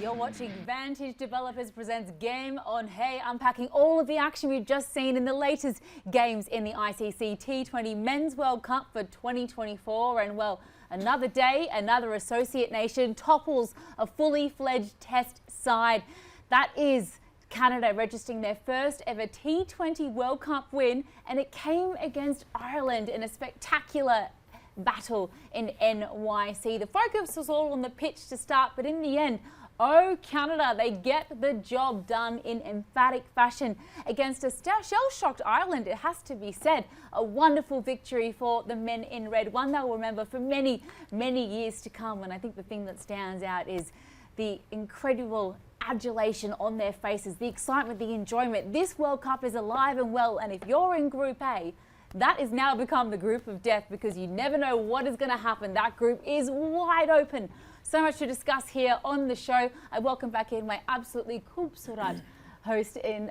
You're watching Vantage Developers presents Game on Hey, unpacking all of the action we've just seen in the latest games in the ICC T20 Men's World Cup for 2024. And well, another day, another associate nation topples a fully fledged test side. That is Canada registering their first ever T20 World Cup win, and it came against Ireland in a spectacular battle in NYC. The focus was all on the pitch to start, but in the end, oh, Canada, they get the job done in emphatic fashion against a shell-shocked Ireland, it has to be said. A wonderful victory for the men in red, one they'll remember for many, many years to come. And I think the thing that stands out is the incredible adulation on their faces, the excitement, the enjoyment. This World Cup is alive and well, and if you're in Group A, that has now become the group of death because you never know what is going to happen. That group is wide open. So much to discuss here on the show. I welcome back in my absolutely khoobsurat host in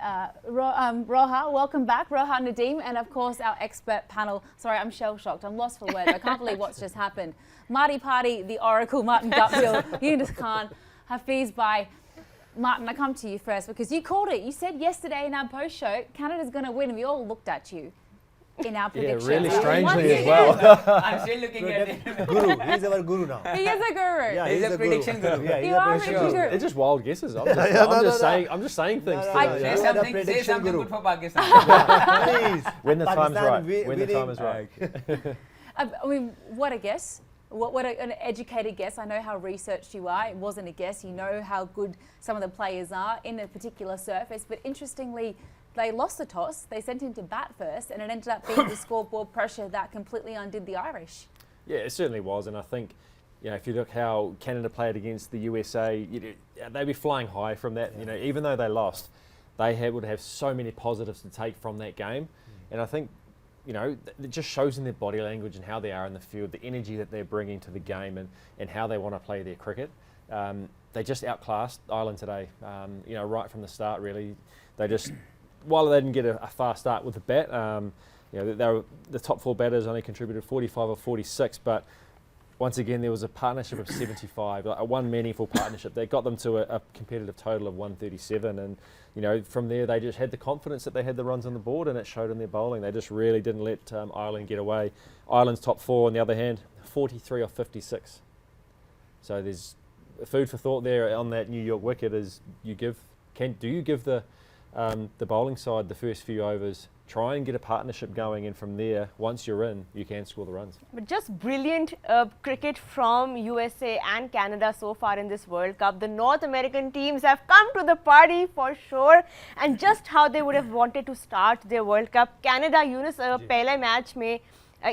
Roha. Welcome back, Roha Nadeem, and of course our expert panel. Sorry, I'm shell-shocked. I'm lost for words. I can't believe what's just happened. Marty Party, the Oracle, Martin Gutfield, Yunus Khan, Hafiz Bai. Martin, I come to you first because you called it. You said yesterday in our post-show, Canada's going to win, and we all looked at you in our prediction. Yeah, really strangely as well. I'm still looking at him. Guru, he's our guru now. He is a guru. Yeah, He's a prediction guru. Yeah, he's You a are prediction a guru. guru. They're just wild guesses. I'm just saying things. No, to no, you. Say Yeah. something, The say prediction something guru. good for Pakistan. Please. When the time's Pakistan right. When the winning. time is right. I mean, what a guess. What an educated guess. I know how researched you are. It wasn't a guess. You know how good some of the players are in a particular surface. But interestingly, they lost the toss. They sent him to bat first, and it ended up being the scoreboard pressure that completely undid the Irish. Yeah, it certainly was. And I think, if you look how Canada played against the USA, they'd be flying high from that. Even though they lost, they would have so many positives to take from that game. And I think, it just shows in their body language and how they are in the field, the energy that they're bringing to the game and how they want to play their cricket. They just outclassed Ireland today, right from the start, really. They just, while they didn't get a fast start with the bat, they were, the top four batters only contributed 45 or 46, but once again, there was a partnership of 75, like a one meaningful partnership that got them to a competitive total of 137. And, from there, they just had the confidence that they had the runs on the board, and it showed in their bowling. They just really didn't let Ireland get away. Ireland's top four, on the other hand, 43 or 56. So there's food for thought there on that New York wicket. Do you give the bowling side the first few overs, try and get a partnership going, and from there, once you're in, you can score the runs. But just brilliant cricket from USA and Canada so far in this World Cup. The North American teams have come to the party for sure, and just how they would have wanted to start their World Cup. Canada, Yunus, पहले match में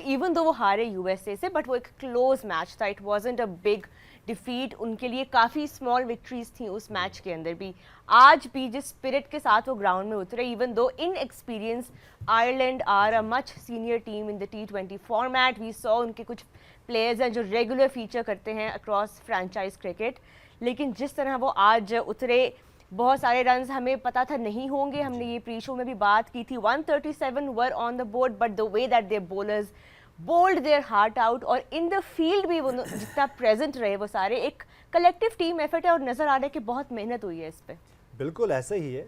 even though वो हारे USA से, but वो एक close match था. It wasn't a big defeat, उनके लिए काफ़ी स्मॉल विक्ट्रीज थी उस मैच के अंदर भी. आज भी जिस स्पिरिट के साथ वो ग्राउंड में उतरे, even though in experience, Ireland are a much senior team in the T20 format. We saw उनके कुछ प्लेयर्स हैं जो रेगुलर फीचर करते हैं अक्रॉस फ्रेंचाइज क्रिकेट, लेकिन जिस तरह वो आज उतरे, बहुत सारे रन्स हमें पता था नहीं होंगे. हमने ये प्री शो में भी बात की थी. 137 were on the board, but the way that their bowlers bowled their heart out, और इन द फील्ड भी वो जितना प्रेजेंट रहे, वो सारे एक कलेक्टिव टीम एफर्ट है, और नज़र आ रहा है कि बहुत मेहनत हुई है इस पर. बिल्कुल ऐसा ही है,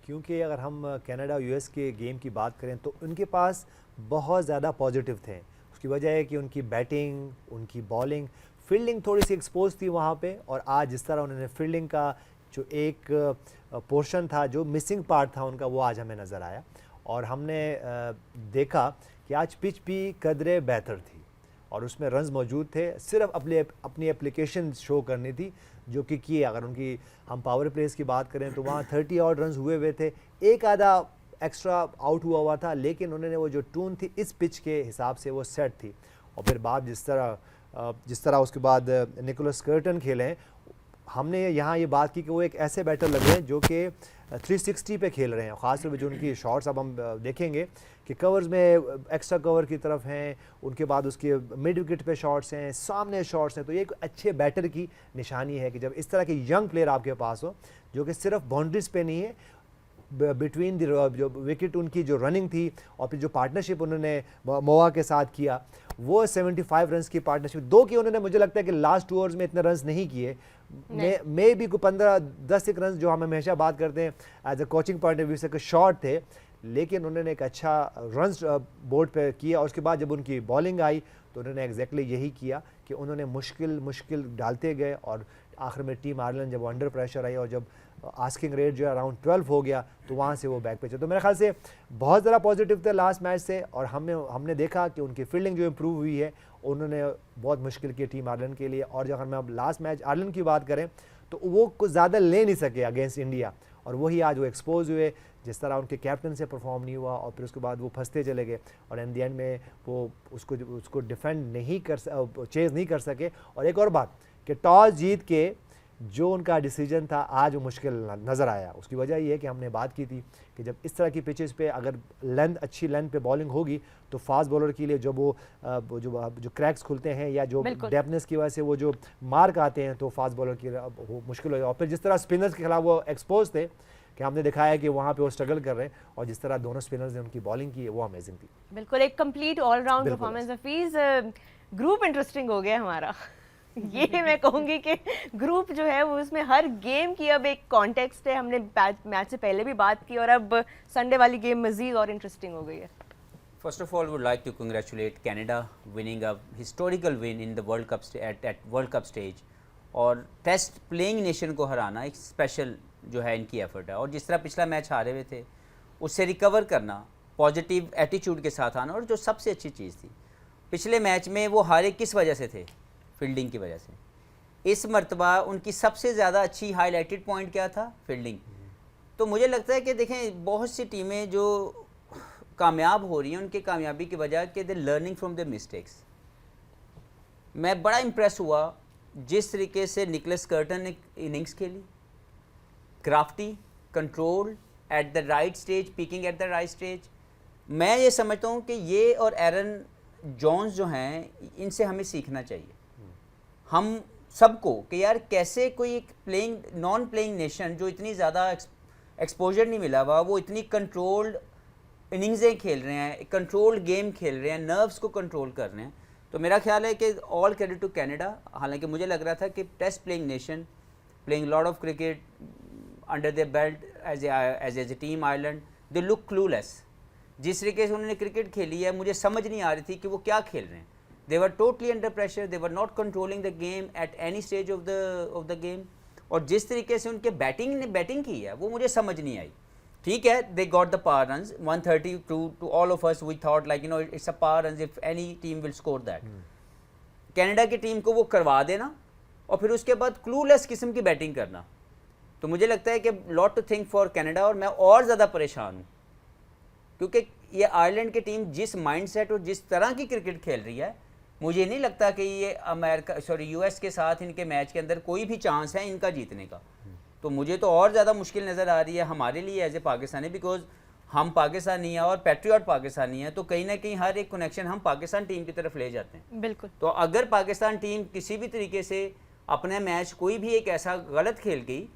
क्योंकि अगर हम कनाडा और यूएस के गेम की बात करें तो उनके पास बहुत ज़्यादा पॉजिटिव थे. उसकी वजह है कि उनकी बैटिंग, उनकी बॉलिंग, फील्डिंग थोड़ी सी एक्सपोज थी वहाँ पे, और आज जिस तरह उन्होंने फील्डिंग का जो एक पोर्शन था, जो मिसिंग पार्ट था उनका, वो आज हमें नज़र आया. और हमने देखा कि आज पिच भी कदरे बेहतर थी और उसमें रन्स मौजूद थे. सिर्फ अपनी एप्लीकेशन शो करनी थी, जो कि किए. अगर उनकी हम पावर प्लेस की बात करें तो वहाँ 30 ऑड रन्स हुए थे, एक आधा एक्स्ट्रा आउट हुआ था, लेकिन उन्होंने वो जो टून थी इस पिच के हिसाब से वो सेट थी. और फिर बात जिस तरह उसके बाद निकोलस कर्टन खेले हैं, हमने यहाँ ये बात की कि वो एक ऐसे बैटर लग रहे हैं जो कि 360 पे खेल रहे हैं. ख़ासतौर पर जो उनकी शॉट्स अब हम देखेंगे कि कवर्स में एक्स्ट्रा कवर की तरफ हैं, उनके बाद उसके मिड विकेट पे शॉट्स हैं, सामने शॉट्स हैं. तो ये एक अच्छे बैटर की निशानी है कि जब इस तरह के यंग प्लेयर आपके पास हो, जो कि सिर्फ बाउंड्रीज पे नहीं है, बिटवीन द जो विकेट उनकी जो रनिंग थी, और फिर जो पार्टनरशिप उन्होंने मोआ के साथ किया, वो 75 रन्स की पार्टनरशिप, दो कि उन्होंने मुझे लगता है कि लास्ट 2 ओवर्स में इतने रन्स नहीं किए, मे भी को 15-10 रन जो हम हमेशा बात करते हैं as a coaching point of view से शॉर्ट थे, लेकिन उन्होंने एक अच्छा रन बोर्ड पे किया। और उसके बाद जब उनकी बॉलिंग आई तो उन्होंने एग्जैक्टली यही किया कि उन्होंने मुश्किल डालते गए और आखिर में टीम आयरलैंड जब अंडर प्रेशर आई और जब आस्किंग रेट जो है अराउंड 12 हो गया तो वहाँ से वो बैक पे चले। तो मेरे ख्याल से बहुत ज़्यादा पॉजिटिव थे लास्ट मैच से। और हमने देखा कि उनकी फील्डिंग जो इम्प्रूव हुई है, उन्होंने बहुत मुश्किल की टीम आयरलैंड के लिए। और जब हम अब लास्ट मैच आयरलैंड की बात करें तो वो कुछ ज़्यादा ले नहीं सके अगेंस्ट इंडिया, और वही आज वो एक्सपोज हुए। जिस तरह उनके कैप्टन से परफॉर्म नहीं हुआ और फिर उसके बाद वो फंसते चले गए और एंड द एंड में वो उसको डिफेंड नहीं चेज़ नहीं कर सके। और एक और बात कि टॉस जीत के जो उनका डिसीजन था आज वो मुश्किल नज़र आया। उसकी वजह ये है कि हमने बात की थी कि जब इस तरह की पिचेस पे अगर अच्छी लेंथ पे बॉलिंग होगी तो फास्ट बॉलर के लिए जब जो क्रैक्स खुलते हैं या जो डेप्थनेस की वजह से वो जो मार्क आते हैं तो फास्ट बॉलर के लिए मुश्किल हो जाए। और फिर जिस तरह स्पिनर्स के खिलाफ वो एक्सपोज थे कि हमने दिखाया कि वहाँ पे वो स्ट्रगल कर रहे हैं, और जिस तरह दोनों स्पिनर्स ने उनकी बॉलिंग की है वो अमेजिंग थी। बिल्कुल एक complete all round performance. Hafeez, group interesting हो गया हमारा। ये मैं कहूँगी कि ग्रुप जो है वो उसमें हर गेम की अब एक कॉन्टेक्स्ट है। हमने मैच से पहले भी बात की और अब संडे वाली गेम मज़ीद और इंटरेस्टिंग हो गई है। First of all, would like to congratulate Canada winning a historical win in the World Cup at World Cup stage, और टेस्ट प्लेइंग नेशन को हराना एक स्पेशल जो है इनकी एफर्ट है। और जिस तरह पिछला मैच हारे हुए थे उससे रिकवर करना, पॉजिटिव एटीट्यूड के साथ आना, और जो सबसे अच्छी चीज़ थी पिछले मैच में वो हारे किस वजह से थे? फील्डिंग की वजह से। इस मर्तबा उनकी सबसे ज़्यादा अच्छी हाईलाइटेड पॉइंट क्या था? फील्डिंग। तो मुझे लगता है कि देखें बहुत सी टीमें जो कामयाब हो रही हैं उनकी कामयाबी की वजह कि दे लर्निंग फ्रॉम देयर मिस्टेक्स। मैं बड़ा इम्प्रेस हुआ जिस तरीके से निकोलस कर्टन ने इनिंग्स खेली, crafty, control at the right stage, picking at the right stage. मैं ये समझता हूँ कि ये और एरन जॉन्स जो हैं इनसे हमें सीखना चाहिए हम सबको कि यार कैसे कोई एक प्लेइंग नॉन प्लेइंग नेशन जो इतनी ज़्यादा एक्सपोजर नहीं मिला हुआ वो इतनी कंट्रोल्ड इनिंग्सें खेल रहे हैं, कंट्रोल्ड गेम खेल रहे हैं, नर्व्स को कंट्रोल कर रहे हैं। तो मेरा ख्याल है कि ऑल क्रेडिट टू कैनेडा। हालांकि मुझे लग रहा था कि test playing nation playing lot of cricket under their belt as a team Ireland, they look clueless. जिस तरीके से उन्होंने क्रिकेट खेली है मुझे समझ नहीं आ रही थी कि वो क्या खेल रहे हैं। They were totally under pressure. They were not controlling the game at any stage of the game. और जिस तरीके से उनके बैटिंग की है वो मुझे समझ नहीं आई। ठीक है, they got the power runs 130 to all of us we thought like it's a power runs if any team will score that. Canada की टीम को वो करवा देना और फिर उसके बाद क्लूलेस किस्म की बैटिंग करना। तो मुझे लगता है कि lot to think for Canada. और मैं और ज़्यादा परेशान हूँ क्योंकि ये आयरलैंड की टीम जिस माइंडसेट और जिस तरह की क्रिकेट खेल रही है मुझे नहीं लगता कि ये यूएस के साथ इनके मैच के अंदर कोई भी चांस है इनका जीतने का। तो मुझे तो और ज़्यादा मुश्किल नज़र आ रही है हमारे लिए एज ए पाकिस्तानी, बिकॉज हम पाकिस्तानी हैं और पैट्रियट पाकिस्तानी हैं, तो कहीं ना कहीं हर एक कनेक्शन हम पाकिस्तान टीम की तरफ ले जाते हैं। बिल्कुल। तो अगर पाकिस्तान टीम किसी भी तरीके से अपने मैच कोई भी एक ऐसा गलत खेल गई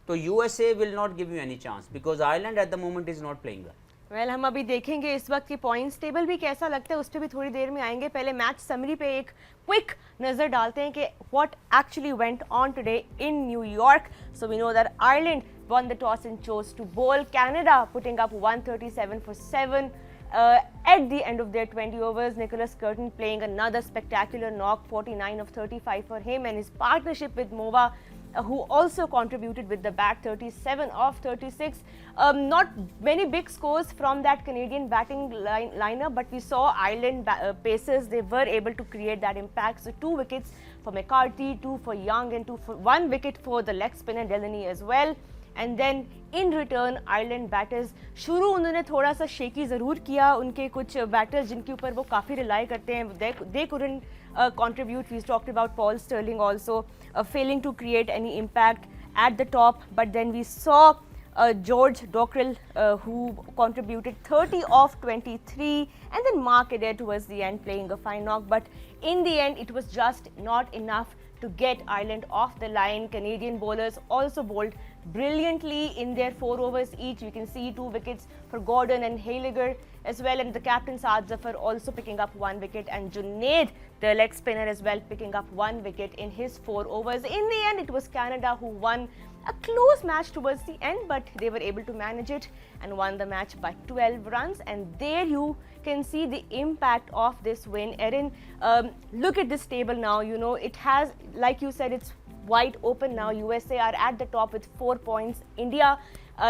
तो USA will not give you any chance because Ireland at the moment is not playing well. Well हम अभी देखेंगे इस वक्त की पॉइंट्स टेबल भी कैसा लगता है, उस पर भी थोड़ी देर में आएंगे। पहले मैच समरी पे एक क्विक नज़र डालते हैं कि what actually went on today in New York. So we know that Ireland won the toss and chose to bowl. Canada putting up 137 for 7 at the end of their 20 overs. Nicholas Curtin playing another spectacular knock, 49 of 35 for him, and his partnership with Mova who also contributed with the bat, 37 of 36. Not many big scores from that Canadian batting lineup, but we saw Ireland pacers, they were able to create that impact. So 2 wickets for McCarthy, 2 for Young, and 1 wicket for the leg spinner Delaney as well. And then in return Ireland batters शुरू उन्होंने थोड़ा सा shaky ज़रूर किया, उनके कुछ batters जिनके ऊपर वो काफ़ी रिलाई करते हैं, they couldn't contribute. We talked about Paul Sterling also failing to create any impact at the top, but then we saw George Dockrell who contributed 30 of 23, and then Mark Adair towards the end playing a fine knock, but in the end it was just not enough to get Ireland off the line. Canadian bowlers also bowled brilliantly in their 4 overs each. We can see 2 wickets for Gordon and Hayliger, as well, and the captain Saad Zafar also picking up 1 wicket, and Junaid, the leg spinner, as well, picking up 1 wicket in his 4 overs. In the end, it was Canada who won a close match towards the end, but they were able to manage it and won the match by 12 runs. And there you can see the impact of this win. Erin, look at this table now. You know, it has, like you said, it's wide open now. USA are at the top with 4 points. India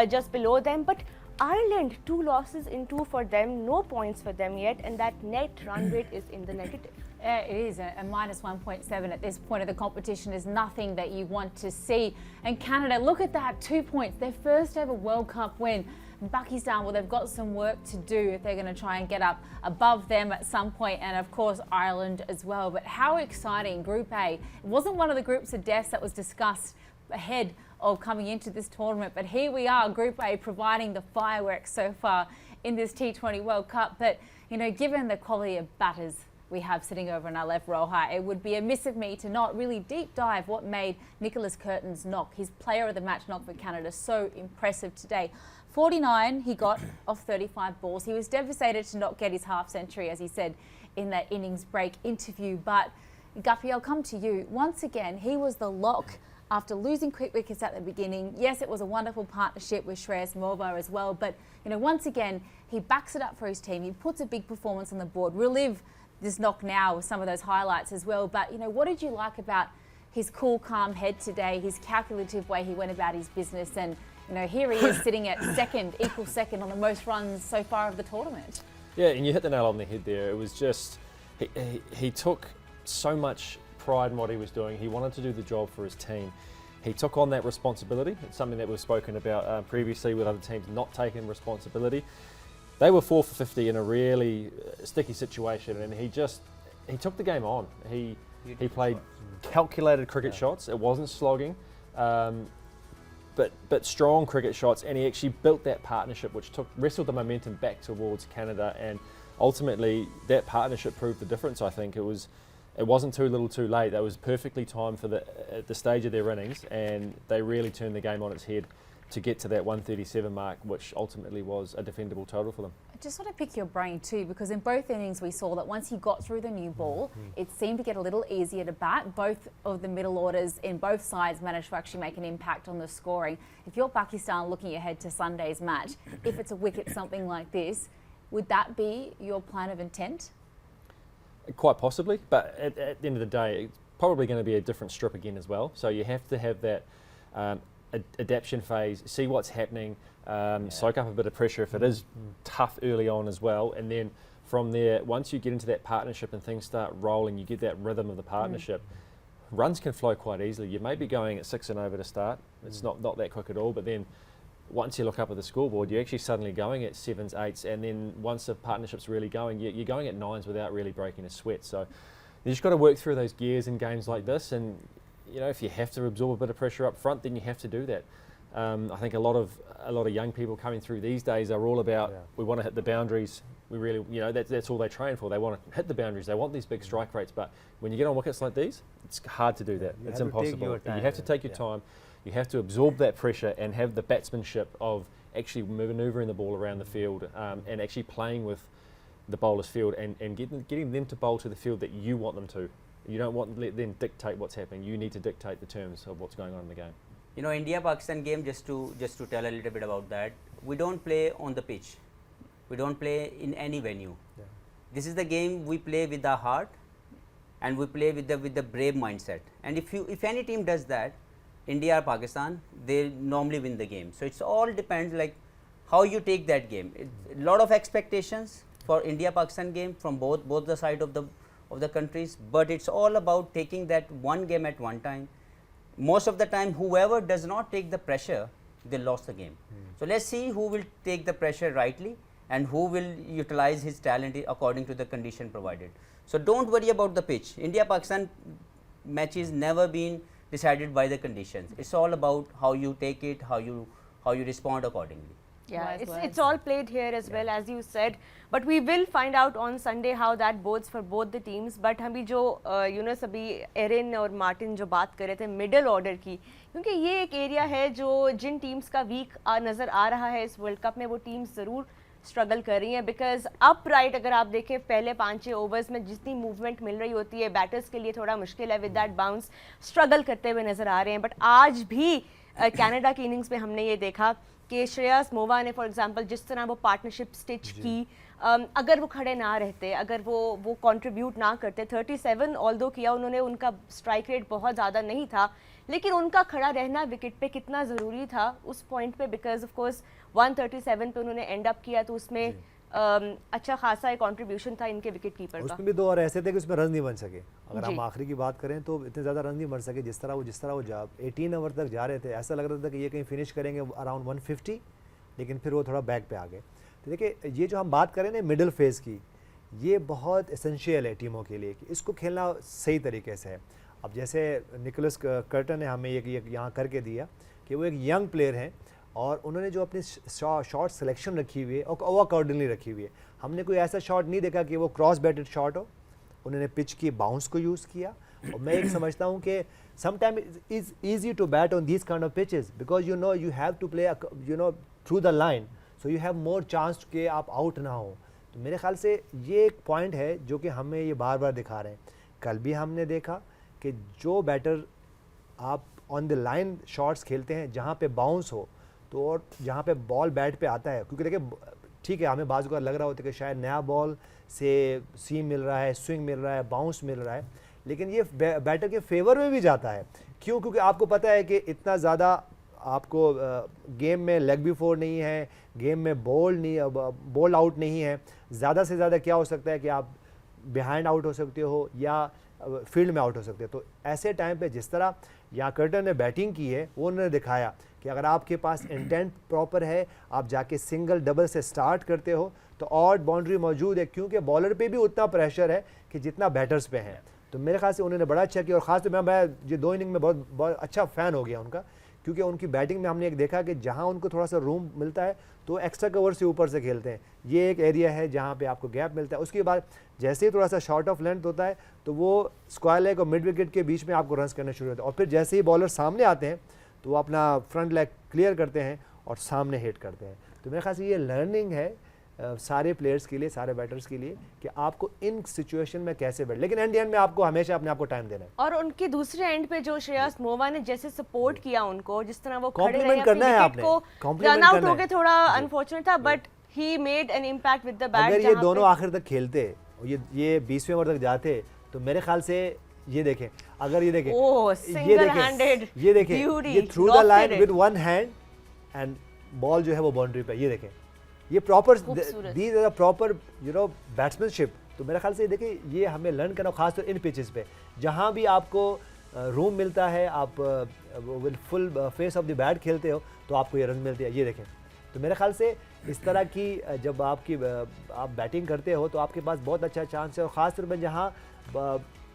just below them, but Ireland, 2 losses in 2 for them, no points for them yet, and that net run rate is in the negative. It is a minus 1.7 at this point of the competition is nothing that you want to see. And Canada, look at that, 2 points, their first ever World Cup win. And Pakistan, well, they've got some work to do if they're going to try and get up above them at some point, and of course Ireland as well. But how exciting, Group A. It wasn't one of the groups of deaths that was discussed ahead of coming into this tournament, but here we are, Group A, providing the fireworks so far in this T20 World Cup. But, you know, given the quality of batters we have sitting over on our left row high, it would be amiss of me to not really deep dive what made Nicholas Curtin's knock, his player of the match knock for Canada, so impressive today. 49 he got off 35 balls. He was devastated to not get his half century, as he said in that innings break interview. But Guppy, I'll come to you. Once again, he was the lock after losing quick wickets at the beginning. Yes, it was a wonderful partnership with Shreyas Morva as well, but, you know, once again, he backs it up for his team. He puts a big performance on the board. Relive this knock now with some of those highlights as well. But, you know, what did you like about his cool, calm head today, his calculative way he went about his business? And, you know, here he is sitting at second, equal second on the most runs so far of the tournament. Yeah, and you hit the nail on the head there. It was just, he took so much pride in what he was doing. He wanted to do the job for his team. He took on that responsibility. It's something that we've spoken about previously with other teams not taking responsibility. They were 4 for 50 in a really sticky situation, and he took the game on. He played calculated cricket shots. It wasn't slogging, but strong cricket shots, and he actually built that partnership, which wrestled the momentum back towards Canada, and ultimately that partnership proved the difference. I think it wasn't too little too late. That was perfectly timed for at the stage of their innings, and they really turned the game on its head to get to that 137 mark, which ultimately was a defendable total for them. I just want to pick your brain too, because in both innings we saw that once he got through the new ball, it seemed to get a little easier to bat. Both of the middle orders in both sides managed to actually make an impact on the scoring. If you're Pakistan looking ahead to Sunday's match, if it's a wicket something like this, would that be your plan of intent? Quite possibly, but at the end of the day, it's probably going to be a different strip again as well. So you have to have that adaptation phase, see what's happening, soak up a bit of pressure if it is tough early on as well, and then from there, once you get into that partnership and things start rolling, you get that rhythm of the partnership. Runs can flow quite easily. You may be going at 6 and over to start. It's not that quick at all, but then once you look up at the scoreboard, you're actually suddenly going at 7s, 8s, and then once the partnership's really going, you're going at 9s without really breaking a sweat. So you just got to work through those gears in games like this, and you know, if you have to absorb a bit of pressure up front, then you have to do that. I think a lot of young people coming through these days are all about we want to hit the boundaries. We really, you know, that's all they train for. They want to hit the boundaries. They want these big strike rates, but when you get on wickets like these, it's hard to do that. It's impossible. You have to take your time. You have to absorb that pressure and have the batsmanship of actually manoeuvring the ball around the field and actually playing with the bowler's field and getting them to bowl to the field that you want them to. You don't want to let them dictate what's happening. You need to dictate the terms of what's going on in the game. You know, India-Pakistan game, just to tell a little bit about that, we don't play on the pitch. We don't play in any venue. Yeah. This is the game we play with our heart, and we play with the brave mindset. And if any team does that, India or Pakistan, they normally win the game. So it's all depends like how you take that game. A lot of expectations for India-Pakistan game from both the side of the countries, but it's all about taking that one game at one time. Most of the time, whoever does not take the pressure, they lost the game. So let's see who will take the pressure rightly and who will utilize his talent according to the condition provided. So don't worry about the pitch. India-Pakistan matches never been decided by the conditions. It's all about how you take it, how you respond accordingly. Yeah, it's all played here as well, as you said, but we will find out on Sunday how that bodes for both the teams. But हम भी जो यूनस अभी Erin और Martin जो बात कर रहे थे मिडल ऑर्डर की, क्योंकि ये एक एरिया है जो जिन टीम्स का वीक नज़र आ रहा है इस वर्ल्ड कप में, वो टीम्स ज़रूर स्ट्रगल कर रही हैं, बिकॉज अप राइट अगर आप देखें पहले 5-6 ओवर्स में जितनी मूवमेंट मिल रही होती है बैटर्स के लिए थोड़ा मुश्किल है, विद दैट बाउंस स्ट्रगल करते हुए नजर आ रहे हैं। बट आज भी कनाडा की इनिंग्स में हमने ये देखा कि श्रेयस मोवा ने फॉर एग्जांपल जिस तरह वो पार्टनरशिप स्टिच की, अगर वो खड़े ना रहते, अगर वो कंट्रीब्यूट ना करते, 37 ऑल्दो किया उन्होंने, उनका स्ट्राइक रेट बहुत ज़्यादा नहीं था, लेकिन उनका खड़ा रहना विकेट पे कितना ज़रूरी था उस पॉइंट पे, बिकॉज ऑफ कोर्स 137 पे उन्होंने एंड अप किया, तो उसमें अच्छा खासा एक कंट्रीब्यूशन था इनके विकेट कीपर का। उसमें भी 2 और ऐसे थे कि उसमें रन नहीं बन सके। अगर हम आखिरी की बात करें तो इतने ज़्यादा रन नहीं बन सके, जिस तरह वो 18 ओवर तक जा रहे थे, ऐसा लग रहा था कि ये कहीं फिनिश करेंगे अराउंड 150, लेकिन फिर वो थोड़ा बैक पे आ गए। तो देखिए, ये जो हम बात करें ना मिडिल फेज़ की, ये बहुत एसेंशियल है टीमों के लिए कि इसको खेलना सही तरीके से है। अब जैसे निकोलस कर्टन ने हमें ये यहाँ करके दिया कि वो एक यंग प्लेयर हैं और उन्होंने जो अपनी शॉट सिलेक्शन रखी हुई है और वो अकॉर्डिंगली रखी हुई है। हमने कोई ऐसा शॉट नहीं देखा कि वो क्रॉस बैटेड शॉट हो, उन्होंने पिच की बाउंस को यूज़ किया। और मैं एक समझता हूँ कि sometime is easy to bat on these kind of pitches because you have to play through the line, so you have more chance कि आप आउट ना हो। तो मेरे ख्याल से ये एक पॉइंट है जो कि हमें ये बार बार दिखा रहे हैं। कल भी हमने देखा कि जो बैटर आप ऑन द लाइन शॉट्स खेलते हैं जहाँ पे बाउंस हो, तो और जहाँ पे बॉल बैट पे आता है, क्योंकि देखिए ठीक है हमें बाज़ का लग रहा होता है कि शायद नया बॉल से सीम मिल रहा है, स्विंग मिल रहा है, बाउंस मिल रहा है, लेकिन ये बैटर के फेवर में भी जाता है। क्यों? क्योंकि आपको पता है कि इतना ज़्यादा आपको गेम में लेग भी फोर नहीं है, गेम में बॉल आउट नहीं है। ज़्यादा से ज़्यादा क्या हो सकता है कि आप बिहाइंड आउट हो सकते हो या फील्ड में आउट हो सकते हो। तो ऐसे टाइम पे जिस तरह यहाँ कर्टन ने बैटिंग की है, वो उन्होंने दिखाया कि अगर आपके पास इंटेंट प्रॉपर है, आप जाके सिंगल डबल से स्टार्ट करते हो तो और बाउंड्री मौजूद है, क्योंकि बॉलर पे भी उतना प्रेशर है कि जितना बैटर्स पे है। तो मेरे ख्याल से उन्होंने बड़ा अच्छा किया और ख़ासतौर मैं ये 2 इनिंग में बहुत अच्छा फ़ैन हो गया उनका, क्योंकि उनकी बैटिंग में हमने एक देखा कि जहाँ उनको थोड़ा सा रूम मिलता है तो एक्स्ट्रा कवर से ऊपर से खेलते हैं। ये एक एरिया है जहाँ पे आपको गैप मिलता है। उसके बाद जैसे ही थोड़ा सा शॉर्ट ऑफ लेंथ होता है तो वो स्क्वायर लेग और मिड विकेट के बीच में आपको रन्स करने शुरू होते हैं, और फिर जैसे ही बॉलर सामने आते हैं तो वो अपना फ्रंट लेग क्लियर करते हैं और सामने हिट करते हैं। तो मेरे ख्याल से ये लर्निंग है सारे प्लेयर्स के लिए, सारे बैटर्स के लिए, कि आपको इन सिचुएशन में कैसे बैठ, लेकिन एंड में आपको हमेशा अपने आप को टाइम देना है। और उनके दूसरे एंड पे जो श्रेयस मोवा ने जैसे सपोर्ट किया उनको, जिस तरह वो खड़े रहे कॉम्प्लीमेंट करना है आपने, रन आउट हो गए, थोड़ा अनफॉर्चुनेट था, but he made an impact with the bat. अगर ये दोनों आखिर तक खेलते, ये 20वें ओवर तक जाते, तो मेरे ख्याल से ये देखें, अगर ये देखें, ये देखें, ये through the line with one hand and ball जो है वो बाउंड्री पे, ये देखें, ये प्रॉपर दीज आर प्रॉपर बैट्समैनशिप। तो मेरे ख्याल से देखिए ये हमें लर्न करना, खासतौर इन पिचेस पे जहाँ भी आपको रूम मिलता है, आप with full face of the bat खेलते हो तो आपको ये रन मिलते हैं। ये देखें, तो मेरे ख्याल से इस तरह की जब आप बैटिंग करते हो तो आपके पास बहुत अच्छा चांस है, और ख़ासतौर पर जहाँ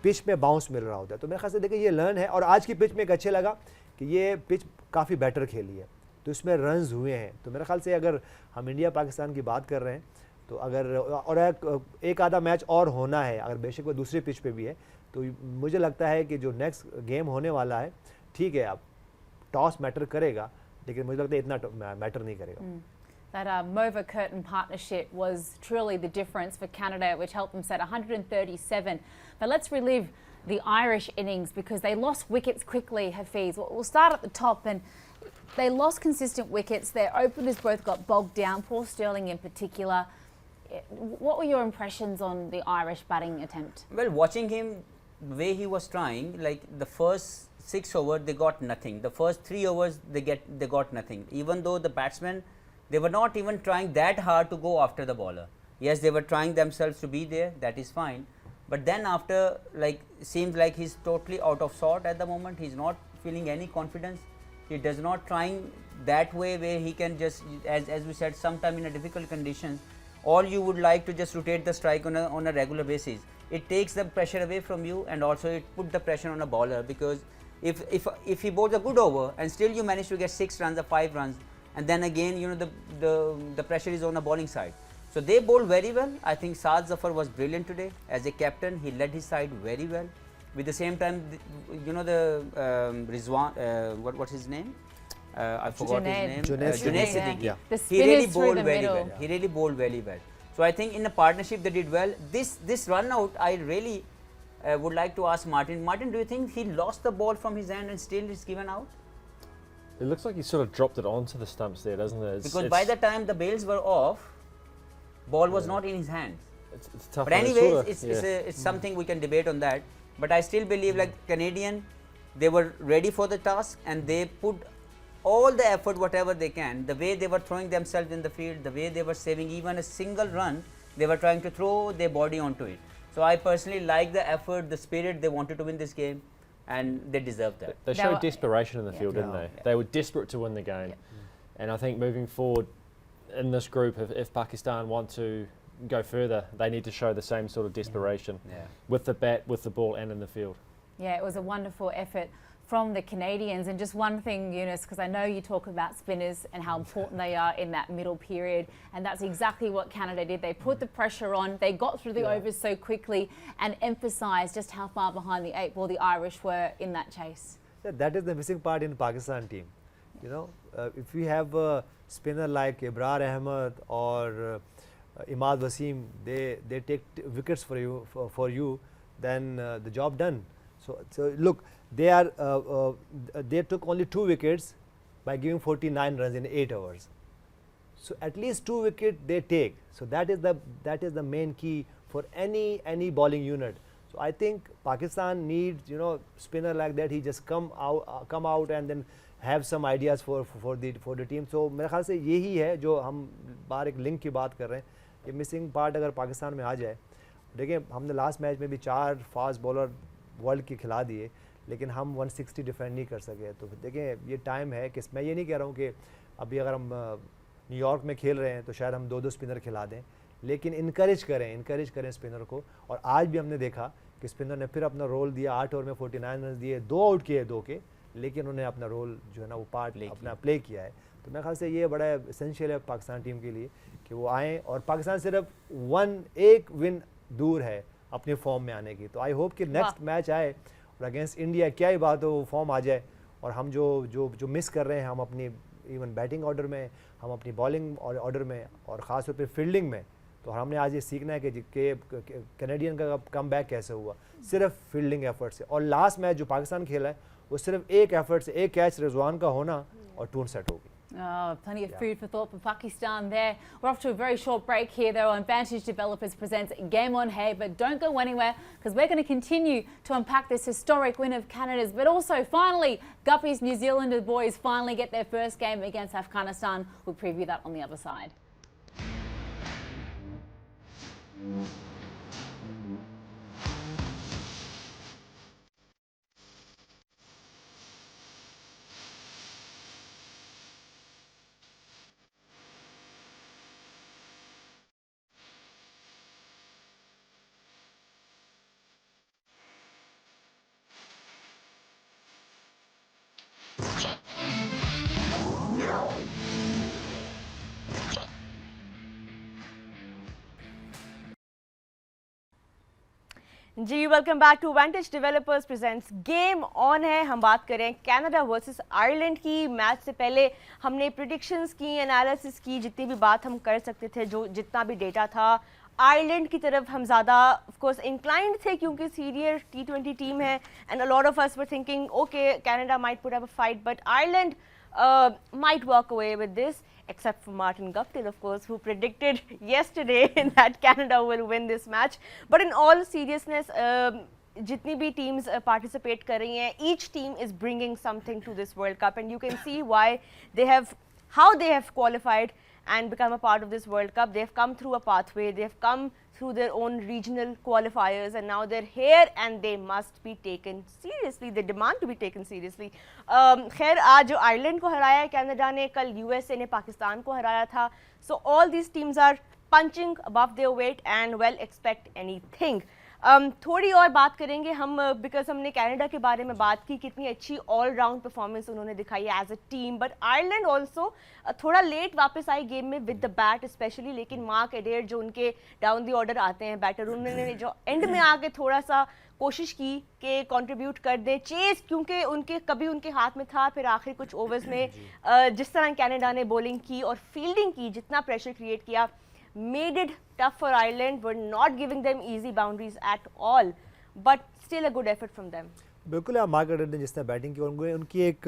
पिच में बाउंस मिल रहा होता है। तो मेरे ख्याल से देखिए ये लर्न है। और आज की पिच में एक अच्छे लगा कि ये पिच काफ़ी बेटर खेली है, तो इसमें रन्स हुए हैं। तो मेरे ख्याल से अगर हम इंडिया पाकिस्तान की बात कर रहे हैं तो अगर और एक आधा मैच और होना है, अगर बेशक वो दूसरी पिच पे भी है, तो मुझे लगता है कि जो नेक्स्ट गेम होने वाला है, ठीक है अब टॉस मैटर करेगा, लेकिन मुझे लगता है इतना मैटर नहीं करेगा। That Mova Curtin partnership was truly the difference for Canada, which helped them set 137. But let's relive the Irish innings because they lost wickets quickly, Hafiz. We'll start at the top, and they lost consistent wickets. Their openers both got bogged down, Paul Sterling in particular. What were your impressions on the Irish batting attempt? Well, watching him, the way he was trying, like the first 6 overs they got nothing. The first 3 overs they got nothing. Even though the batsmen, they were not even trying that hard to go after the bowler. Yes, they were trying themselves to be there, that is fine. But then after, like, seems like he's totally out of sort at the moment. He's not feeling any confidence. He does not trying that way where he can just, as we said, sometime in a difficult conditions, all you would like to just rotate the strike on a regular basis. It takes the pressure away from you, and also it put the pressure on a bowler, because if he bowls a good over and still you manage to get 6 runs or 5 runs, and then again, you know, the pressure is on the bowling side. So they bowled very well. I think Saad Zafar was brilliant today as a captain. He led his side very well. With the same time, you know, the Rizwan, what's his name? I forgot his name. Junaid Siddiqui. Yeah. The He really spinners through bowled the very middle. well. He really bowled very well. So I think in the partnership they did well. This run out, I really would like to ask Martin. Martin, do you think he lost the ball from his hand and still is given out? It looks like he sort of dropped it onto the stumps there, doesn't it? Because by the time the bails were off, ball was not in his hands. It's tough. But one. anyways, Sorta- it's something we can debate on that. But I still believe like Canadian, they were ready for the task and they put all the effort whatever they can. The way they were throwing themselves in the field, the way they were saving even a single run, they were trying to throw their body onto it. So I personally like the effort, the spirit, they wanted to win this game and they deserve that. They They showed were- desperation in the field, didn't Yeah. they? Yeah. They were desperate to win the game. And I think moving forward in this group, if Pakistan want to go further, they need to show the same sort of desperation Yeah. with the bat, with the ball and in the field. Yeah, it was a wonderful effort from the Canadians. And just one thing, Eunice, because I know you talk about spinners and how important they are in that middle period, and that's exactly what Canada did. They put the pressure on, they got through the overs so quickly and emphasised just how far behind the 8 ball the Irish were in that chase. Yeah, that is the missing part in Pakistan team. You know, if we have a spinner like Ibrar Ahmed or Imad Wasim, they take wickets for you, then the job done. So look, they took only 2 wickets by giving 49 runs in 8 hours. So at least 2 wickets they take. So that is the main key for any bowling unit. So I think Pakistan needs spinner like that. He just come out and then have some ideas for the team. So मेरे ख्याल से यही है जो हम बाहर एक link की बात कर रहे हैं. ये मिसिंग पार्ट अगर पाकिस्तान में आ जाए, देखिए हमने लास्ट मैच में भी 4 फास्ट बॉलर वर्ल्ड के खिला दिए, लेकिन हम 160 डिफेंड नहीं कर सके. तो देखें ये टाइम है कि मैं ये नहीं कह रहा हूँ कि अभी अगर हम न्यूयॉर्क में खेल रहे हैं तो शायद हम 2-2 स्पिनर खिला दें, लेकिन इनकरेज करें स्पिनर को. और आज भी हमने देखा कि स्पिनर ने फिर अपना रोल दिया. 8 ओवर में 49 रन दिए, 2 आउट किए 2 के, लेकिन उन्हें अपना रोल जो है ना वो पार्ट अपना प्ले किया है. तो मेरे ख्याल से ये बड़ा एसेंशियल है पाकिस्तान टीम के लिए कि वो आएँ. और पाकिस्तान सिर्फ एक विन दूर है अपनी फॉर्म में आने की. तो आई होप कि नेक्स्ट मैच आए और अगेंस्ट इंडिया क्या ही बात हो, वो फॉर्म आ जाए और हम जो मिस कर रहे हैं हम अपनी इवन बैटिंग ऑर्डर में, हम अपनी बॉलिंग ऑर्डर में और ख़ास तौर पर फील्डिंग में, तो हमने आज ये सीखना है कि कैनेडियन का कम बैक कैसे हुआ, सिर्फ फील्डिंग एफर्ट से. और लास्ट मैच जो पाकिस्तान खेला है वो सिर्फ एक एफर्ट से, एक कैच रिजवान का होना और टूर सेट होगी. Oh, plenty of food for thought for Pakistan there. We're off to a very short break here though on Vantage Developers presents Game on Hay, but don't go anywhere because we're going to continue to unpack this historic win of Canada's, but also finally Guppy's New Zealand boys finally get their first game against Afghanistan. We'll preview that on the other side. जी welcome back to Vantage Developers presents game on है. हम बात करें Canada versus Ireland की. Match से पहले हमने predictions की, एनालिसिस की, जितनी भी बात हम कर सकते थे, जो जितना भी डेटा था आयरलैंड की तरफ हम ज़्यादा ऑफ कोर्स इंक्लाइंड थे क्योंकि सीनियर T20 टीम है and a lot of us were thinking okay Canada might put up a fight but Ireland might walk away with this, except for Martin Guptill, of course, who predicted yesterday that Canada will win this match. But in all seriousness, jitni bhi teams participate kar rahi hain, each team is bringing something to this World Cup, and you can see why how they have qualified and become a part of this World Cup. They have come through a pathway, they have come through their own regional qualifiers, and now they're here and they must be taken seriously. They demand to be taken seriously. खैर आज Ireland को हराया है Canada ने, कल USA ने पाकिस्तान को हराया था. So all these teams are punching above their weight and well expect anything. थोड़ी और बात करेंगे हम बिकॉज हमने कनाडा के बारे में बात की, कितनी अच्छी ऑल राउंड परफॉर्मेंस उन्होंने दिखाई as a team. But Ireland also थोड़ा लेट वापस आई गेम में विद द बैट स्पेशली, लेकिन मार्क एडेयर जो उनके डाउन द ऑर्डर आते हैं बैटर, उन्होंने जो एंड में आके थोड़ा सा कोशिश की कि कंट्रीब्यूट कर दे चेस, क्योंकि उनके कभी उनके हाथ में था, फिर आखिरी कुछ ओवर्स में जिस तरह कनाडा ने बॉलिंग की और फील्डिंग की, जितना प्रेशर क्रिएट किया, made it tough for Ireland. Were not giving them easy boundaries at all, but still a good effort from them. बिल्कुल, मार्गरेट ने जिस तरह बैटिंग की, उनकी एक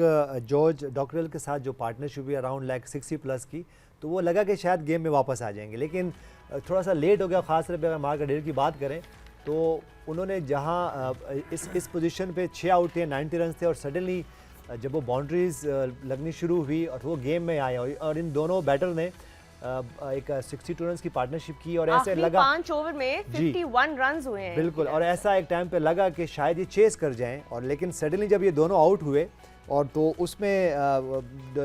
जॉर्ज डॉक्टरल के साथ जो पार्टनरशिप हुई अराउंड लाइक 60 प्लस की, तो वो लगा कि शायद गेम में वापस आ जाएंगे, लेकिन थोड़ा सा लेट हो गया। ख़ास तौर पर अगर मार्गरेट की बात करें तो उन्होंने जहां इस पोजीशन पे 6 आउट थे, 90 रन थे, और सडनली जब वो बाउंड्रीज लगनी शुरू हुई और वो गेम में आए, और इन दोनों बैटर ने एक 62 रन की पार्टनरशिप की, और ऐसे लगा 5 ओवर में 51 रन्स हुए हैं। बिल्कुल, और ऐसा एक टाइम पे लगा कि शायद ये चेस कर जाएं, और लेकिन सडनली जब ये दोनों आउट हुए, और तो उसमें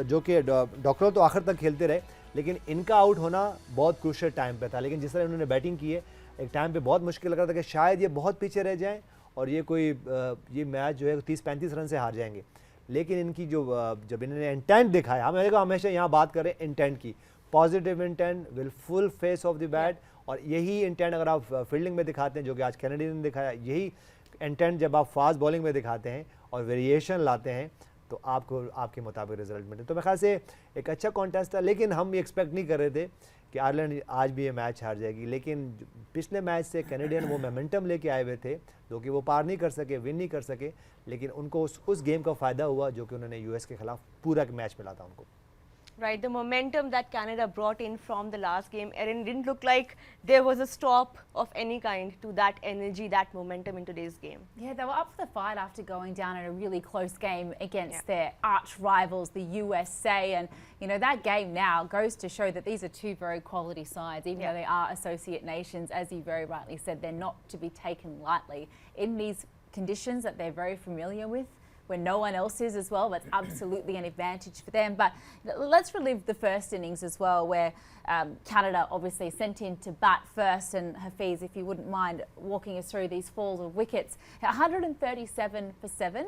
जो कि डॉक्टर तो आखिर तक खेलते रहे, लेकिन इनका आउट होना बहुत क्रूशियल टाइम पे था। लेकिन जिस तरह उन्होंने बैटिंग की है, एक टाइम पे बहुत मुश्किल लग रहा था कि शायद ये बहुत पीछे रह जाएं और ये मैच जो है 30-35 रन से हार जाएंगे। लेकिन इनकी जब इन्होंने इंटेंट दिखाया, हम हमेशा यहाँ बात करें इंटेंट की, positive intent will full face of the bat, और यही इंटेंट अगर आप फील्डिंग में दिखाते हैं, जो कि आज कैनेडियन ने दिखाया, यही इंटेंट जब आप फास्ट बॉलिंग में दिखाते हैं और वेरिएशन लाते हैं, तो आपको आपके मुताबिक रिजल्ट मिलते। तो मेरे ख्याल से एक अच्छा कॉन्टेस्ट था, लेकिन हम ये एक्सपेक्ट नहीं कर रहे थे कि आयरलैंड आज भी ये मैच हार जाएगी। लेकिन पिछले मैच से कैनेडियन वो मोमेंटम लेके आए हुए थे, जो कि वो पार नहीं कर सके, विन नहीं कर सके, लेकिन उनको उस गेम का फ़ायदा हुआ जो कि उन्होंने यूएस के खिलाफ पूरा मैच मिला था उनको। Right, the momentum that Canada brought in from the last game, Erin, didn't look like there was a stop of any kind to that energy, that momentum in today's game. Yeah, they were up for the fight after going down in a really close game against their arch rivals, the USA. And, you know, that game now goes to show that these are two very quality sides, even though they are associate nations. As you very rightly said, they're not to be taken lightly in these conditions that they're very familiar with, when no one else is as well. That's absolutely an advantage for them. But let's relive the first innings as well, where Canada obviously sent in to bat first. And Hafiz, if you wouldn't mind walking us through these falls of wickets. 137 for 7,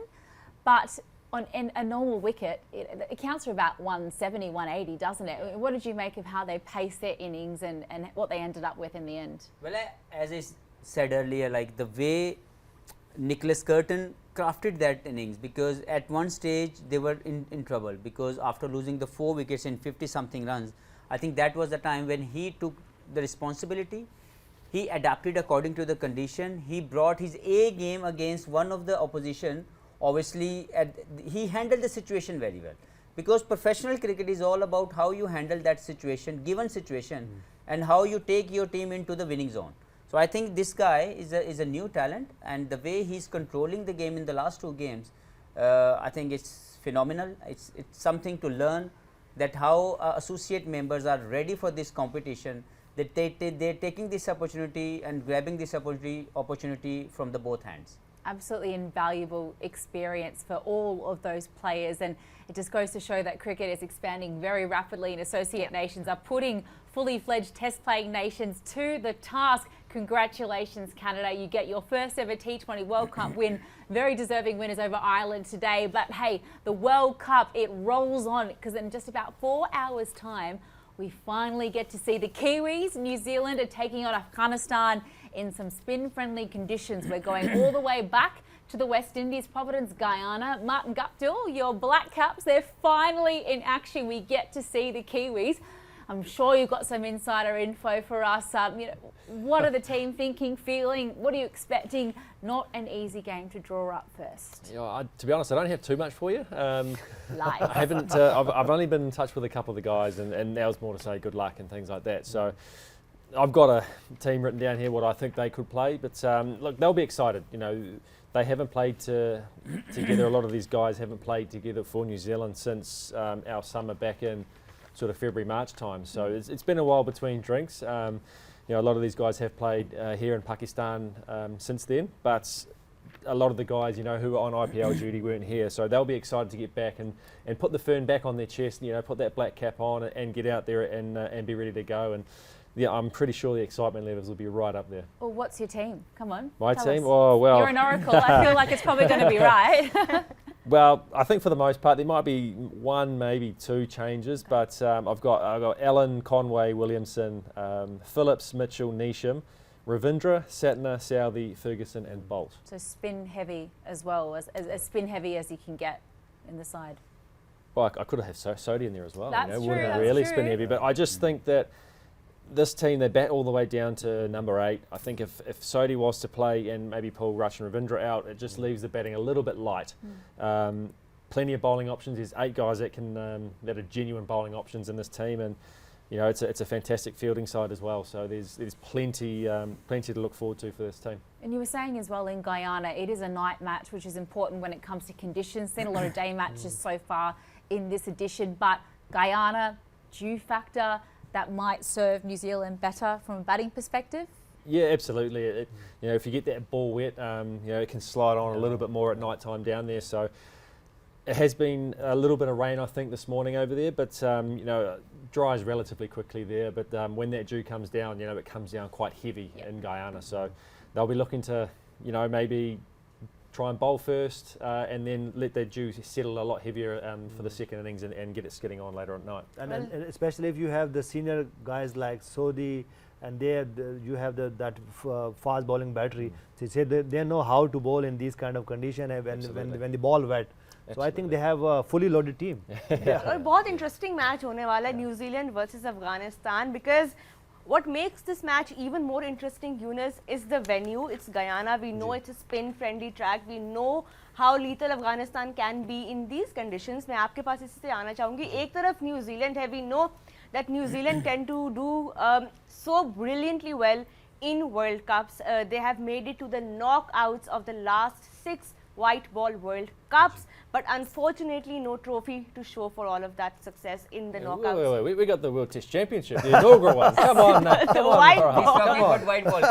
but on a normal wicket, it counts for about 170, 180, doesn't it? What did you make of how they paced their innings and what they ended up with in the end? Well, as I said earlier, like the way Nicholas Curtin crafted that innings, because at one stage they were in trouble, because after losing the 4 wickets in 50 something runs, I think that was the time when he took the responsibility. He adapted according to the condition. He brought his A game against one of the opposition. Obviously he handled the situation very well, because professional cricket is all about how you handle that situation, given situation, and how you take your team into the winning zone. So I think this guy is a new talent, and the way he's controlling the game in the last 2 games, I think it's phenomenal. It's something to learn, that how associate members are ready for this competition, that they're taking this opportunity and grabbing this opportunity from the both hands. Absolutely invaluable experience for all of those players, and it just goes to show that cricket is expanding very rapidly, and associate nations are putting fully fledged test playing nations to the task. Congratulations, Canada, you get your first ever T20 World Cup win. Very deserving winners over Ireland today, but hey, the World Cup, it rolls on, because in just about 4 hours time we finally get to see the Kiwis. New Zealand are taking on Afghanistan in some spin-friendly conditions. We're going all the way back to the West Indies, Providence, Guyana. Martin Guptill, your Black Caps, they're finally in action. We get to see the Kiwis. I'm sure you've got some insider info for us. You know, what are the team thinking, feeling? What are you expecting? Not an easy game to draw up first. You know, to be honest, I don't have too much for you. Life. I haven't. I've only been in touch with a couple of the guys, and that was more to say good luck and things like that. So I've got a team written down here what I think they could play, but look, they'll be excited. You know, they haven't played together. A lot of these guys haven't played together for New Zealand since our summer back in sort of February, March time. So it's been a while between drinks. You know, a lot of these guys have played here in Pakistan since then, but a lot of the guys, you know, who were on IPL duty weren't here. So they'll be excited to get back and put the fern back on their chest, you know, put that black cap on and get out there and be ready to go. And yeah, I'm pretty sure the excitement levels will be right up there. Well, what's your team? Come on. My tell team? us. Oh, well. You're an oracle. I feel like it's probably going to be right. Well, I think for the most part there might be 1, maybe 2 changes, but I've got Allen, Conway, Williamson, Phillips, Mitchell, Neesham, Ravindra, Satner, Southee, Ferguson and Bolt. So spin heavy as well, as spin heavy as you can get in the side. Well, I could have had Sodhi in there as well. That's true, wouldn't that's really true. spin heavy, but I just think that this team, they bat all the way down to number 8. I think if Sodhi was to play and maybe pull Rush and Ravindra out, it just leaves the batting a little bit light. Plenty of bowling options. There's 8 guys that can that are genuine bowling options in this team, and you know it's a fantastic fielding side as well. So there's plenty to look forward to for this team. And you were saying as well in Guyana, it is a night match, which is important when it comes to conditions. Seen a lot of day matches so far in this edition, but Guyana, dew factor, that might serve New Zealand better from a batting perspective? Yeah, absolutely. You know, if you get that ball wet, you know, it can slide on a little bit more at night time down there. So it has been a little bit of rain, I think, this morning over there, but you know, dries relatively quickly there. But when that dew comes down, you know, it comes down quite heavy in Guyana. So they'll be looking to, you know, maybe try and bowl first and then let that dew settle a lot heavier for the second innings and get it skidding on later at night. And especially if you have the senior guys like Sodhi, and you have that fast bowling battery. They know how to bowl in these kind of condition when the ball wet. So I think they have a fully loaded team. और बहुत interesting match होने वाला है New Zealand versus Afghanistan, because what makes this match even more interesting, Yunus, is the venue. It's Guyana. We know it's a spin-friendly track. We know how lethal Afghanistan can be in these conditions. मैं आपके पास इसी से आना चाहूँगी. एक तरफ New Zealand है. We know that New Zealand tend to do so brilliantly well in World Cups. They have made it to the knockouts of the last 6 white ball World Cups, but unfortunately no trophy to show for all of that success in the knockouts. Wait, we got the World Test Championship, the inaugural one. Come on, now. The white ball. He's talking about white ball.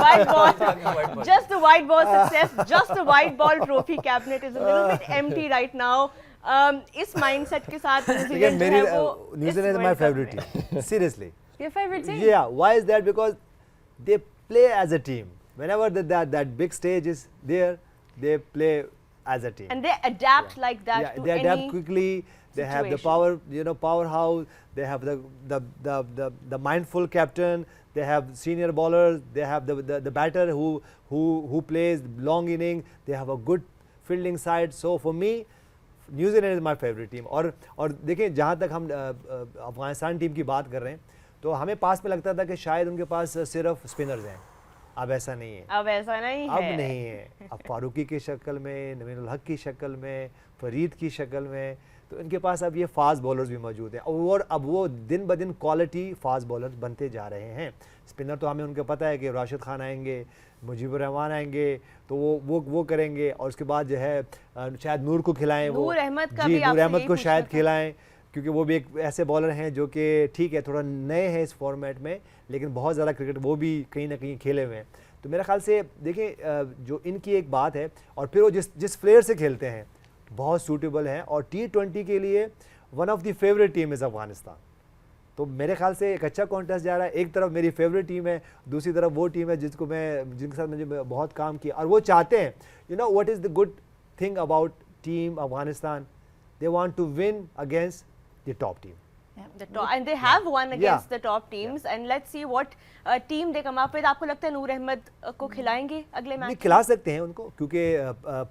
White ball. Just the white ball success, just the white ball trophy cabinet is a little bit empty right now. इस mindset के साथ New Zealand जो है वो New Zealand is my favorite team. Seriously. Your favourite team? Yeah. Why is that? Because they play as a team. Whenever that big stage is there, they play as a team. And they adapt like that to they any adapt quickly. They have the power, powerhouse. They have the mindful captain. They have senior bowlers. They have the batter who plays long inning. They have a good fielding side. So for me, New Zealand is my favorite team. और देखें, जहाँ तक हम Afghanistan team की बात कर रहे हैं, तो हमें पास में लगता था कि शायद उनके पास सिर्फ स्पिनर्स हैं. अब ऐसा नहीं है. अब ऐसा नहीं है. अब नहीं है. अब फारूकी की शक्ल में, नवीनुल हक की शक्ल में, फरीद की शक्ल में, तो इनके पास अब ये फास्ट बॉलर्स भी मौजूद हैं. और अब वो दिन ब दिन क्वालिटी फास्ट बॉलर्स बनते जा रहे हैं. स्पिनर तो हमें उनके पता है कि राशिद खान आएंगे, मुजीबुर रहमान आएंगे, तो वो करेंगे. और उसके बाद जो है शायद नूर को खिलाएं, वो नूर अहमद का जी, भी नूर अहमद को पूछना शायद था. खिलाएं, क्योंकि वो भी एक ऐसे बॉलर हैं जो कि ठीक है थोड़ा नए हैं इस फॉर्मेट में, लेकिन बहुत ज़्यादा क्रिकेट वो भी कहीं ना कहीं खेले हुए हैं. तो मेरे ख्याल से देखें, जो इनकी एक बात है, और फिर वो जिस फ्लेयर से खेलते हैं बहुत सूटेबल हैं. और T20 के लिए one of the favourite team is Afghanistan. तो मेरे ख्याल से एक अच्छा कॉन्टेस्ट जा रहा है. एक तरफ मेरी फेवरेट टीम है, दूसरी तरफ वो टीम है जिनके साथ मुझे बहुत काम किया, और वो चाहते हैं, what is the good thing about team Afghanistan, they want to win against the top team. And they have won against the top teams, and let's see what team they come up with. आपको लगता है नूर अहमद को खिलाएंगे अगले match? खिला सकते हैं उनको, क्योंकि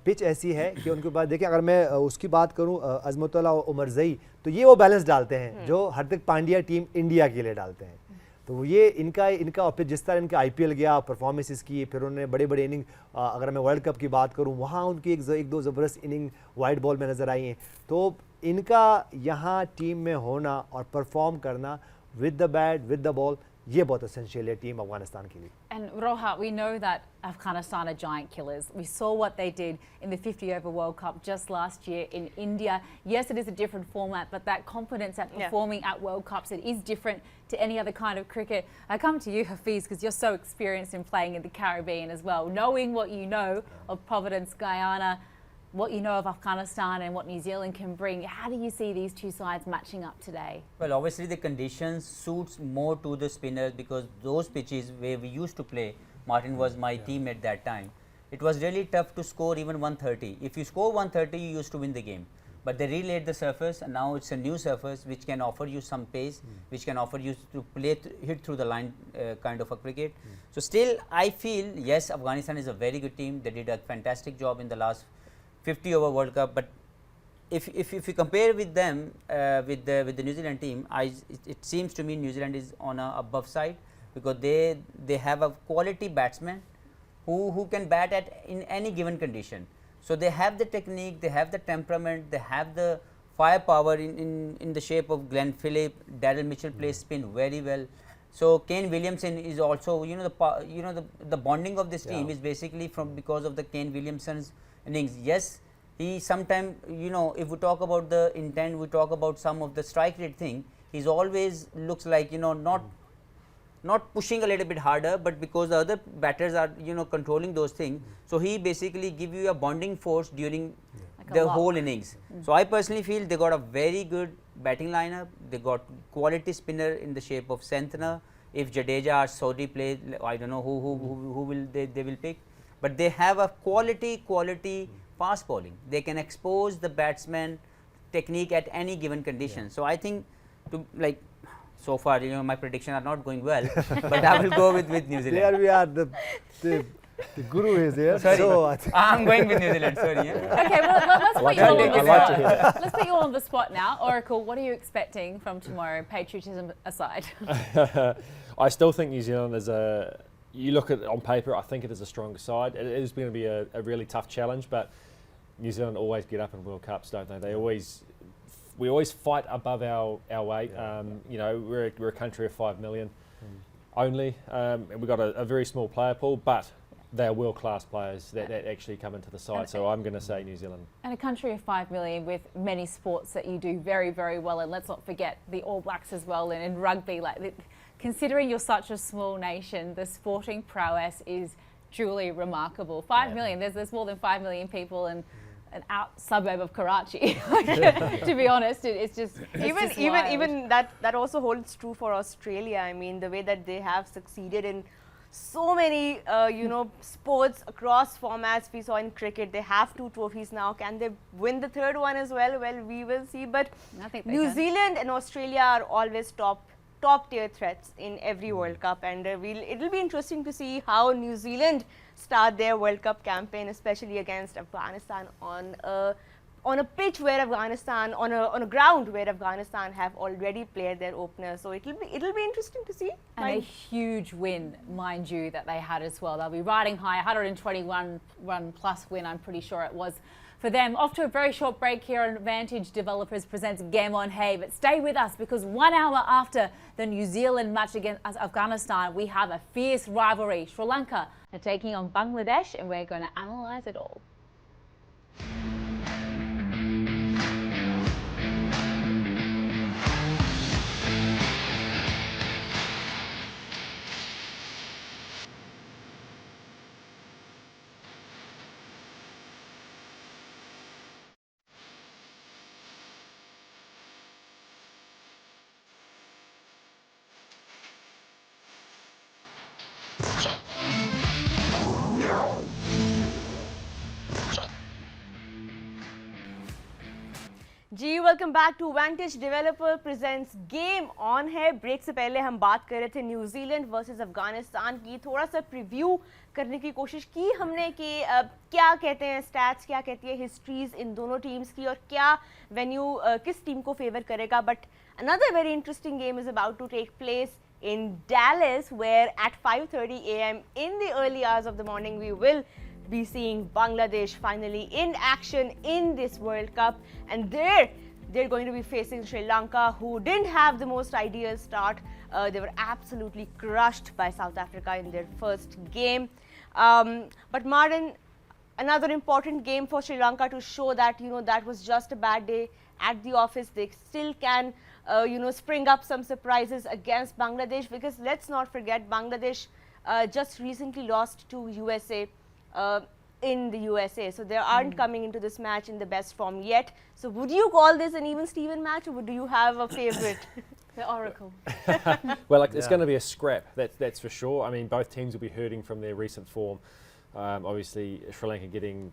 पिच ऐसी है कि उनके पास, देखिए अगर मैं उसकी बात करूं, अजमतुल्लाह और उमरजई, तो ये वो बैलेंस डालते हैं जो हार्दिक पांड्या टीम इंडिया के लिए डालते हैं. तो ये इनका और फिर जिस तरह इनका IPL गया, परफॉर्मेंसेस की, फिर उन्होंने बड़े इनिंग, अगर मैं वर्ल्ड कप की बात करूं, वहाँ उनकी एक दो ज़बरदस्त इनिंग वाइट बॉल में नज़र आई हैं. तो इनका यहाँ टीम में होना और परफॉर्म करना with the bat, with the ball, ये बहुत एसेंशियल है टीम अफगानिस्तान के लिए. And Roha, we know that Afghanistan are giant killers. We saw what they did in the 50-over World Cup just last year in India. Yes, it is a different format, but that confidence at performing at World Cups, it is different to any other kind of cricket. I come to you, Hafiz, because you're so experienced in playing in the Caribbean as well. Knowing what you know of Providence, Guyana, what you know of Afghanistan and what New Zealand can bring, how do you see these two sides matching up today? Well, obviously the conditions suits more to the spinners, because those pitches where we used to play, Martin was my team at that time, it was really tough to score even 130. If you score 130, you used to win the game. but they relaid the surface, and now it's a new surface which can offer you some pace, which can offer you to play hit through the line kind of a cricket. So still I feel yes, Afghanistan is a very good team. They did a fantastic job in the last 50 over World Cup, but if you compare with them with the New Zealand team, it seems to me New Zealand is on a above side, because they have a quality batsman who can bat at in any given condition. So they have the technique, they have the temperament, they have the firepower in the shape of Glenn Phillip. Daryl Mitchell plays spin very well. So Kane Williamson is also, the bonding of this team is basically because of the Kane Williamson's innings. Yes, he sometimes, if we talk about the intent, we talk about some of the strike rate thing, he's always looks like, not pushing a little bit harder, but because the other batters are controlling those things, so he basically give you a bonding force during the whole innings. So I personally feel they got a very good batting lineup. They got quality spinner in the shape of Santner. If Jadeja or Saudi play, I don't know who will they will pick, but they have a quality fast bowling. They can expose the batsman technique at any given condition. So I think so far, my predictions are not going well, but I will go with New Zealand. There we are, the guru is here. Sorry, So I'm going with New Zealand. Sorry. Okay, well, let's put you all on the spot. Let's put you all on the spot now. Oracle, what are you expecting from tomorrow, patriotism aside? I still think New Zealand is you look at it on paper, I think it is a stronger side. It is going to be a really tough challenge, but New Zealand always get up in World Cups, don't they? We always fight above our weight. We're a country of 5 million only, and we've got a very small player pool, but they're world-class players that actually come into the side. So I'm going to say New Zealand. And a country of 5 million with many sports that you do very, very well, and let's not forget the All Blacks as well, and in rugby. Considering you're such a small nation, the sporting prowess is truly remarkable. 5 million. There's more than 5 million people in an out suburb of Karachi. To be honest, it's just even that also holds true for Australia. I mean, the way that they have succeeded in so many sports across formats. We saw in cricket, they have 2 trophies now. Can they win the 3rd one as well? Well, we will see. But New Zealand and Australia are always top tier threats in every World Cup, and it'll be interesting to see how New Zealand start their World Cup campaign, especially against Afghanistan on a pitch where Afghanistan on a ground where Afghanistan have already played their opener. So it'll be interesting to see. And a huge win, mind you, that they had as well. They'll be riding high, 121 run plus win, I'm pretty sure it was for them. Off to a very short break here on Vantage Developers presents Game on Hay. But stay with us, because 1 hour after the New Zealand match against Afghanistan, we have a fierce rivalry. Sri Lanka are taking on Bangladesh, and we're going to analyse it all. जी welcome back to vantage developer presents game on है। Break से पहले हम बात कर रहे थे New Zealand versus Afghanistan की, थोड़ा सा प्रीव्यू करने की कोशिश की हमने कि क्या कहते हैं स्टैट्स, क्या कहती है हिस्ट्रीज इन दोनों टीम्स की, और क्या वेन्यू किस टीम को फेवर करेगा। But another very interesting game is about to take place in Dallas, where at 5:30 a.m. in the early hours of the morning we will be seeing Bangladesh finally in action in this World Cup, and they're going to be facing Sri Lanka, who didn't have the most ideal start. They were absolutely crushed by South Africa in their first game. But Martin, another important game for Sri Lanka to show that that was just a bad day at the office. They still can spring up some surprises against Bangladesh, because let's not forget Bangladesh just recently lost to USA in the USA, so they aren't coming into this match in the best form yet. So would you call this an even Steven match, or do you have a favorite? The Oracle. Well, it's going to be a scrap, that's for sure. I mean, both teams will be hurting from their recent form. Obviously Sri Lanka getting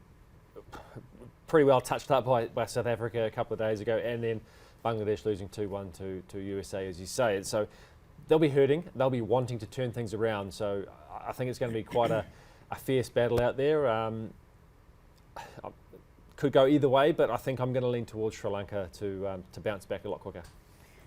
pretty well touched up by South Africa a couple of days ago, and then Bangladesh losing 2-1 to USA, as you say. So they'll be hurting. They'll be wanting to turn things around. So I think it's going to be quite a fierce battle out there. Could go either way, but I think I'm going to lean towards Sri Lanka to bounce back a lot quicker.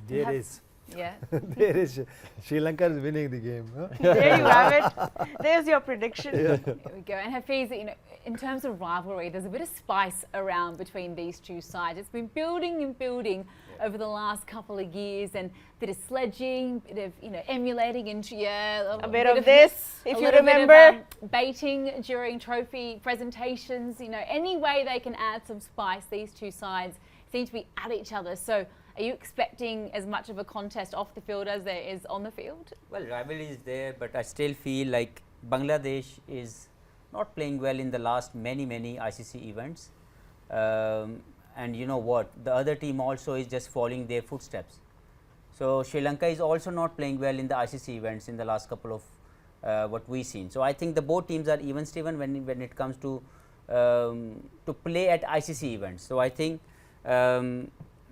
There is. Yeah. There is. Sri Lanka is winning the game. Huh? There you have it. There's your prediction. There we go. And Hafiz, in terms of rivalry, there's a bit of spice around between these two sides. It's been building and building over the last couple of years, and a bit of sledging, a bit of emulating, and a bit of this, if you remember, bit of, baiting during trophy presentations. Any way they can add some spice. These two sides seem to be at each other. So, are you expecting as much of a contest off the field as there is on the field? Well, rivalry is there, but I still feel like Bangladesh is not playing well in the last many ICC events. And you know what, the other team also is just following their footsteps. So Sri Lanka is also not playing well in the ICC events in the last couple of what we've seen. So I think the both teams are even Steven when it comes to play at ICC events. So I think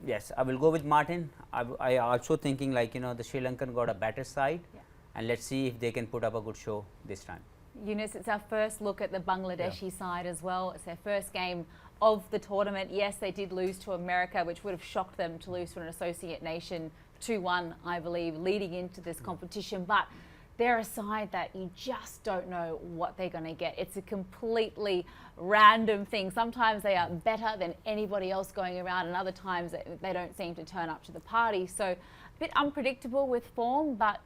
yes, I will go with Martin. I also thinking like the Sri Lankan got a better side, and let's see if they can put up a good show this time. Yunus, it's our first look at the Bangladeshi side as well. It's their first game of the tournament. Yes, they did lose to America, which would have shocked them to lose to an associate nation 2-1, I believe, leading into this competition. But they're a side that you just don't know what they're going to get. It's a completely random thing. Sometimes they are better than anybody else going around, and other times they don't seem to turn up to the party. So a bit unpredictable with form, but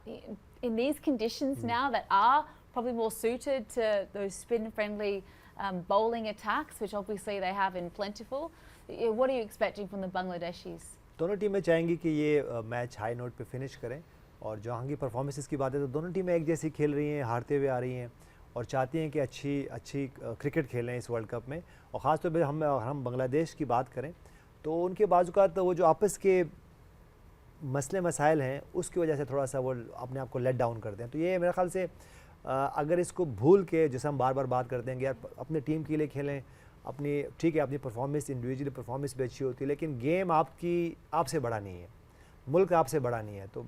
in these conditions now that are probably more suited to those spin-friendly bowling attacks, which obviously they have in plentiful. What are you expecting from the Bangladeshis? दोनों टीमें चाहेंगी कि ये match high note पे finish करें, और जहाँ की परफॉर्मेंसेस की बात है तो दोनों टीमें एक जैसी खेल रही हैं, हारते हुए आ रही हैं और चाहती हैं कि अच्छी क्रिकेट खेलें इस वर्ल्ड कप में। और ख़ास तौर पे हम बांग्लादेश की बात करें तो उनके बाजुकात वो जो आपस के मसले मसाइल हैं उसकी वजह से थोड़ा सा वो अपने आप को लेट डाउन करते हैं। तो ये मेरे ख्याल से अगर इसको भूल के, जैसे हम बार बार बात करते हैं कि यार अपने टीम के लिए खेलें, अपनी ठीक है अपनी परफॉर्मेंस इंडिविजुअल परफॉर्मेंस भी अच्छी होती है, लेकिन गेम आपसे बड़ा नहीं है, मुल्क आपसे बड़ा नहीं है। तो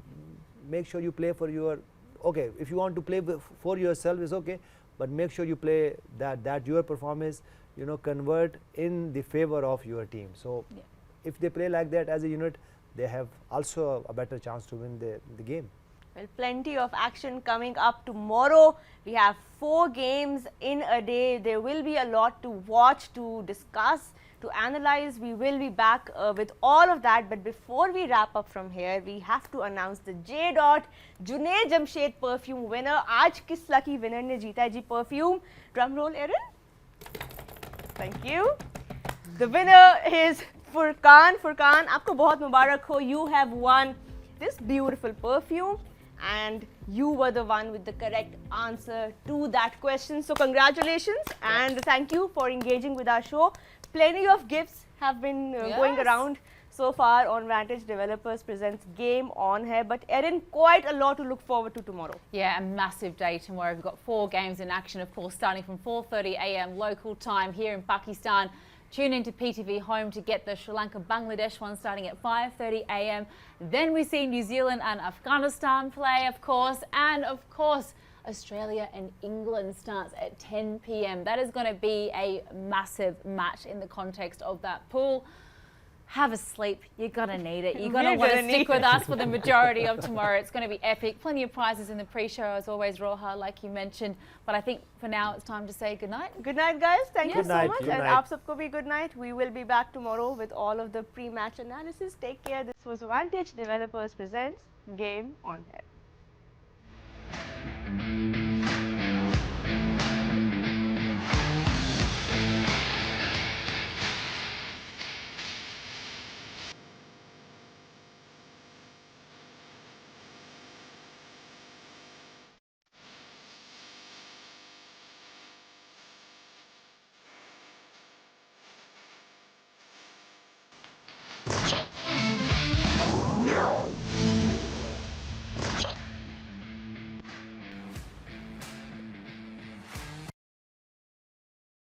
make sure you play for your okay, if you want to play for your self is okay, but make sure you play that your performance convert in the favor of your team. So if they play like that as a unit, they have also a better chance to win the game. Well, plenty of action coming up tomorrow. We have 4 games in a day. There will be a lot to watch, to discuss, to analyze. We will be back with all of that. But before we wrap up from here, we have to announce the J. Junaid Jamshed perfume winner. आज किस lucky winner ने जीता है जी perfume? Drum roll, Erin. Thank you. The winner is Furqan. Furqan, आपको बहुत मुबारक हो. You have won this beautiful perfume, and you were the one with the correct answer to that question. So congratulations and thank you for engaging with our show. Plenty of gifts have been going around so far on Vantage Developers Presents Game On Hai. But Erin, quite a lot to look forward to tomorrow. Yeah, a massive day tomorrow. We've got 4 games in action, of course, starting from 4:30 a.m. local time here in Pakistan. Tune into PTV Home to get the Sri Lanka-Bangladesh one starting at 5:30 a.m. Then we see New Zealand and Afghanistan play, of course. And, of course, Australia and England starts at 10 p.m. That is going to be a massive match in the context of that pool. Have a sleep. You're going to need it. You're going to want to stick with us for the majority of tomorrow. It's going to be epic. Plenty of prizes in the pre-show, as always, Roha, like you mentioned. But I think for now, it's time to say goodnight. Good night, guys. Thank you so much. Good And night. aap sabko bhi good night. We will be back tomorrow with all of the pre-match analysis. Take care. This was Vantage Developers Presents Game On Air.